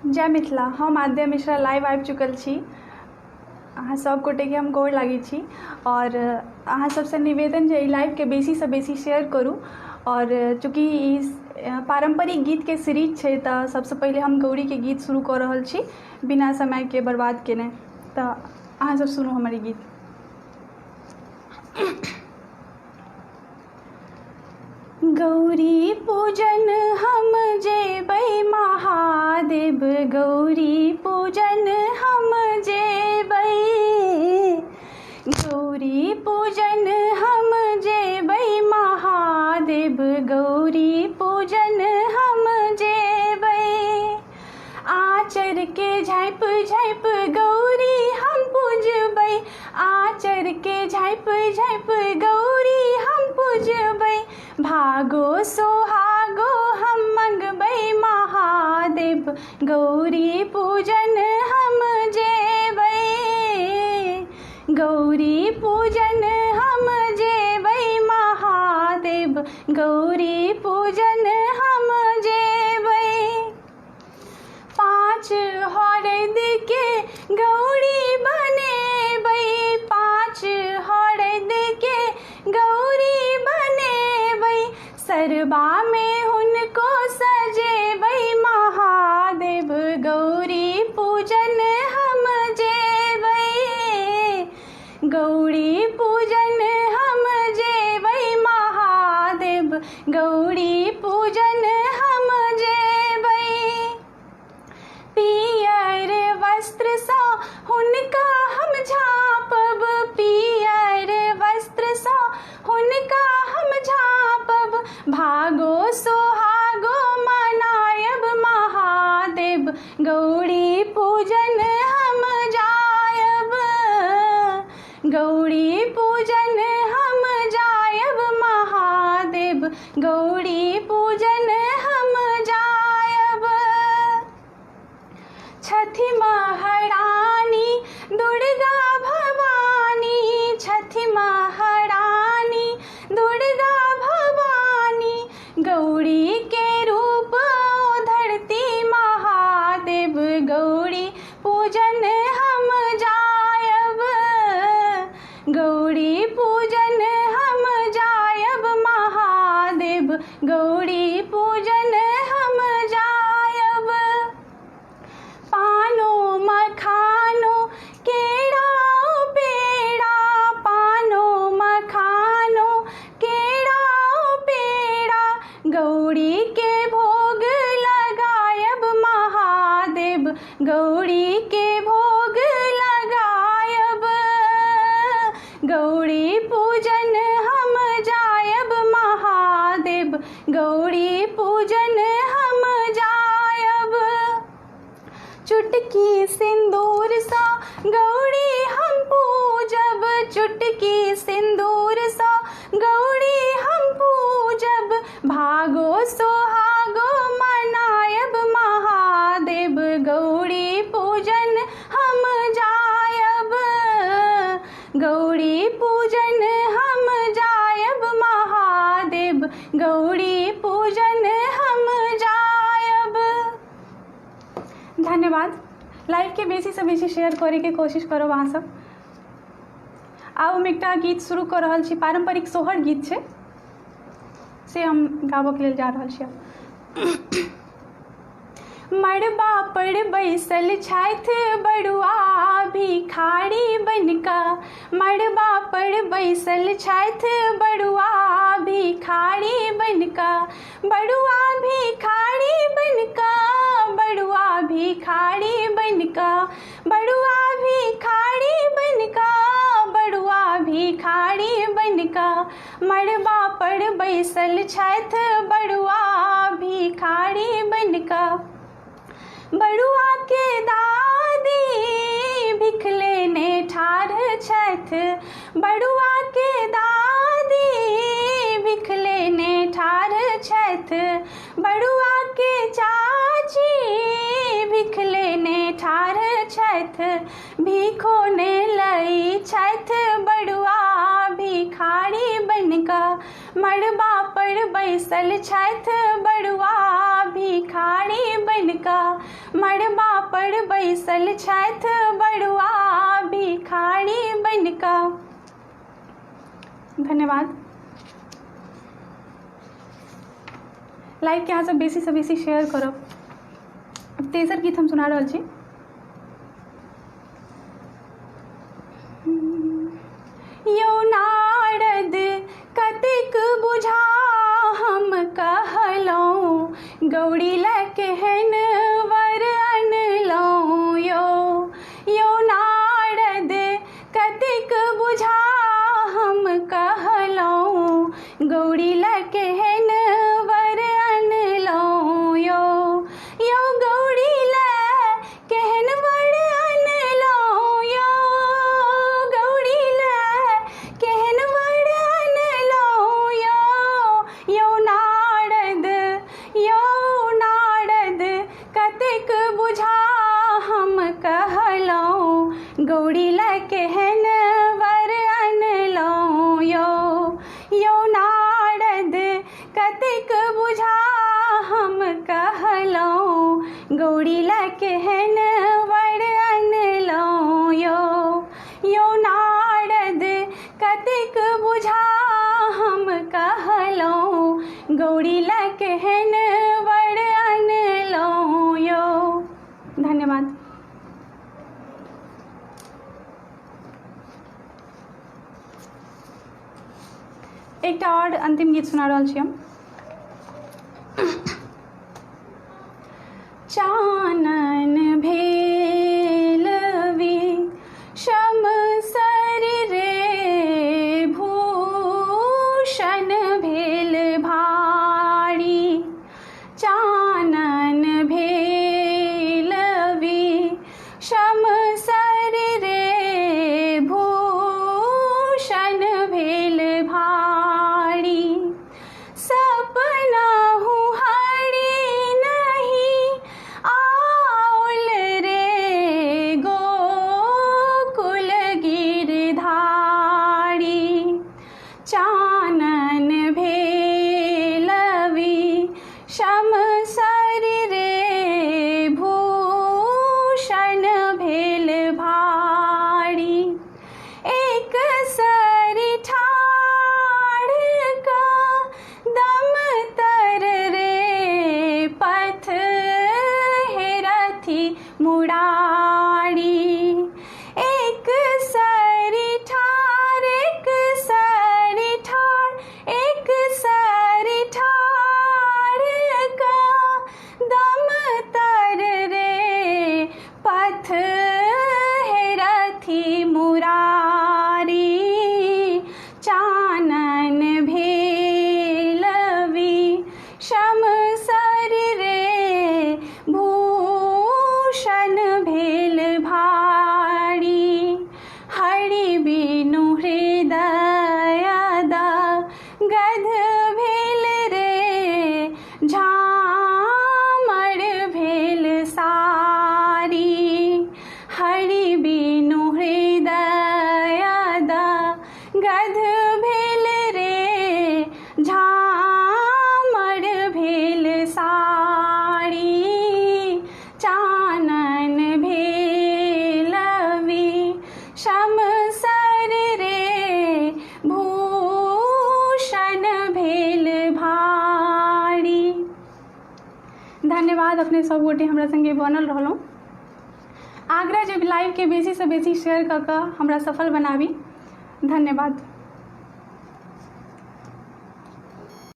जय मिथिला। हम आद्या मिश्रा लाइव आबि चुकल छी। अहाँ सब गोटे के हम गोर लागै छी और अहाँ सबसे निवेदन जे लाइव के बेसी से बेसी शेयर करू। और चूँकि ई पारंपरिक गीत के सीरीज छै तऽ सबसे पहले हम गौरी के गीत शुरू कऽ रहल छी बिना समय के बर्बाद केने। तऽ अहाँ सब सुनू हमर गीत। गौरी पूजन हम जेबै महादेव, गौरी पूजन हम जेबै, गौरी पूजन हम जेबै महादेव, गौरी पूजन हम जेबै। आचर के झाँपि झाँपि गौरी हम पूजबै, आचर के झाँपि झाँपि गौरी हम पूजबै। भागो सोहागो हम मंगबै महादेव, गौरी पूजन हम जेबै, गौरी पूजन हम जेबै महादेव, गौरी पूजन हम जेबै। पाँच हरद के गौरी बनेबै, पाँच हरद के गौरी बनेबै। सरबा में हुनको सजेबै महादेव, गौरी पूजन हम जेबै, गौरी पूजन हम जेबै महादेव, गौरी पूजन हम जेबै। पियर वस्त्र सँ हुनका हम झाँपब, पियर वस्त्र सँ हुनका हम झाँपब। भागो सोहागो मनायब महादेव, गौरी पूजन हम जायब, गौरी पूजन हम जायब महादेव, गौरी पूजन हम जायब। छठि महारानी दुर्गा भवानी, छठि महारानी दुर्गा भवानी। गौरी के रूप धरती महादेव, गौरी पूजन हम जायब, गौरी पूजन हम जायब महादेव, गौरी पूजन हम जायब। पानो मखानो केरा पेड़ा, पानो मखानो केरा पेड़ा। गौरी के भोग लगायब महादेव, गौरी के भोग लगायब। गौरी पूजन हम जायब महादेव, गौरी पूजन हम जायब। चुटकी सिंदूर सँ गौरी हम पूजब, चुटकी सिंदूर सँ गौरी हम पूजब। भागो सोहागो मनायब महादेव, गौरी पूजन हम जायब, गौरी पूजन हम जायब महादेव, गौरी पूजन हम जायब। धन्यवाद। लाइव के बेसी से बेसी शेयर करे के कोशिश करो अहाँ सब। आब हम एकटा गीत शुरू कर रहल छी, पारंपरिक सोहर गीत छै से हम गाबऽ के लेल जा रहल छी। मड़बा पर बैसल छथि बड़ुआ भिखारी बनका, मड़बा पर बैसल छथि बड़ुआ भिखारी बनका। बड़ुआ भिखारी बनका, बड़ुआ भिखारी बनका, बड़ुआ भिखारी बनका, बड़ुआ भिखारी बनका। मड़बा पर बैसल छथि बड़ुआ भिखारी बनका। बड़ुआ के दादी भिख लेने ठाढ़ छथि, बड़ुआ के दादी भिख लेने ठाढ़ छथि। बड़ुआ के चाची भिख लेने ठाढ़ छथि। भीखो ने लई छथि बड़ुआ भिखारी बनका। मड़बा पर बैसल छथि बड़ुआ भिखारी बनका मड़बा पर बैसल छथि बड़ुआ भिखारी बनका। धन्यवाद। लाइक के अहाँ सब बेसी से बेसी शेयर करब। अब तेसर गीत हम सुना रहल छी। यौ नारद कतेक बुझा हम कहलहुँ गौरी लए केहन वर अनलहुँ। यौ नारद कतेक बुझा हम कहलहुँ गौरी लए केहन वर अनलहुँ। यौ गौरी लए केहन वर अनलहुँ। गौरी लए केहन वर अनलहुँ। यौ नारद कतेक बुझा हम कहलहुँ गौरी लए केहन वर अनलहुँ। यौ नारद कतेक बुझा हम कहलहुँ गौरी लए केहन वर अनलहुँ। यौ नारद कतेक बुझा हम कहलहुँ गौरी लए केहन वर अनलहुँ। धन्यवाद। एकटा और अंतिम गीत सुना रहल छी हम। चानन भेल विषम शरीरे भूषण भेल भारी। चानन भेल विषम शरीरे भूषण भेल भारी। सपना हरि नहीं आउल रे गोकुल गिरधारी। चानन भेल विषम शरीरे भूषण भेल भारी। एक सरी ठाढ़ का दम तर रे पथ हेरथी मुरारी। एक सरी ठाढ़ एक सरी ठाढ़ एक सरी ठाढ़ का दम तर रे पथ हेरथी मुरारी। चानन भेल विषम शरीरे भूषण भेल भारी। हरि बिनु हृदय गध भेल रे झामर भेल सारी। हरि बिनु हृदय गध भेल रे झामर भेल सारी। चानन भेल विषम शरीरे भूषण भेल भारी। धन्यवाद। अपने सब गोटे हमरा संगे बनल रहलहुँ। आग्रह जे लाइव के बेसी से बेसी शेयर कऽ कऽ हमरा सफल बनाबी। धन्यवाद।